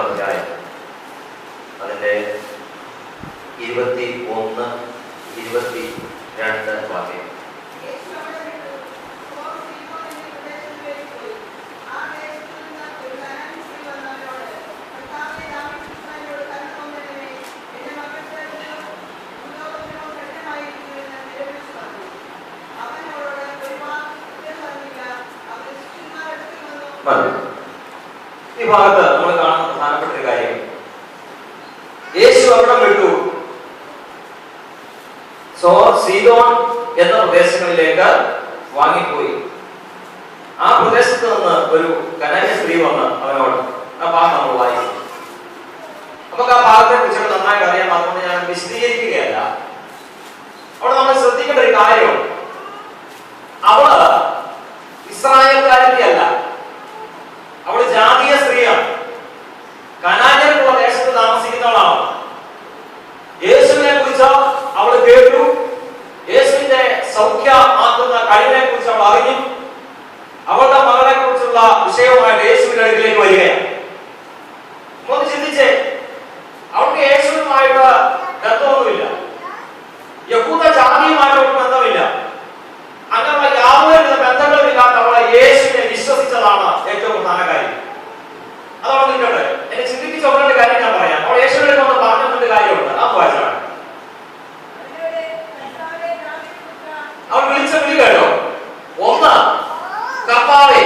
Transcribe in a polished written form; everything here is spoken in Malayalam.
അധ്യായം അതിൻ്റെ 21, 22 വാക്യം. ഈ ഭാഗത്ത് നമ്മൾ കാണുന്ന പ്രധാനപ്പെട്ട ഒരു കാര്യം, യേശു അവിടം വിട്ടു സീദോൻ എന്ന പ്രദേശങ്ങളിലേക്ക് വാങ്ങിപ്പോയി. ആ പ്രദേശത്ത് നിന്ന് ഒരു കനാന്യ സ്ത്രീ വന്ന് അവനോട്, ആ ഭാഗം നമ്മൾ വായിക്കും. നമുക്ക് ആ ഭാഗത്തെ കുറിച്ചൊക്കെ നന്നായിട്ട് അറിയാം, അതുകൊണ്ട് ഞാൻ വിശദീകരിക്കുകയല്ല. അവിടെ നമ്മൾ ശ്രദ്ധിക്കേണ്ട ഒരു കാര്യം, അവള് ഇസ്രായേൽക്കാരത്തിയല്ല, അവള് ജാതീയ സ്ത്രീയാണ്. കനാന്യരുള്ള ദേശത്ത് താമസിക്കുന്നവളാണ്. യേശുവിനെ കുറിച്ച് അവൾ കേട്ടു, യേശുവിന്റെ സൗഖ്യമാക്കുന്ന കഴിവിനെ കുറിച്ച് അവൾ അറിഞ്ഞു. അവളുടെ മകളെ കുറിച്ചുള്ള വിഷയവുമായിട്ട് യേശുവിന്റെ അടുക്കിലേക്ക് വരികയാണ്. ഒന്ന് ചിന്തിച്ചേ, അവൾക്ക് യേശുവിനുമായിട്ട് ബന്ധമൊന്നുമില്ല, യഹൂദ ജാതിയുമായിട്ട് ബന്ധമില്ല. അങ്ങനെയുള്ള യാതൊരുവിധ ബന്ധങ്ങളുമില്ലാത്ത അവളെ യേശുവിനെ വിശ്വസിച്ചതാണ് ഏറ്റവും പ്രധാന കാര്യം. അതവിടെ നിൽക്കട്ടെ. എന്നെ ചിന്തിപ്പിച്ച ഒന്നൊരു കാര്യം ഞാൻ പറയാം. അവൾ യേശുവിനെ കൊണ്ട് പറഞ്ഞൊരു കാര്യമുണ്ട്, ആ വായിച്ചാണ്. അവൾ വിളിച്ച വിളി കേട്ടോ. ഒന്ന്, കർത്താവേ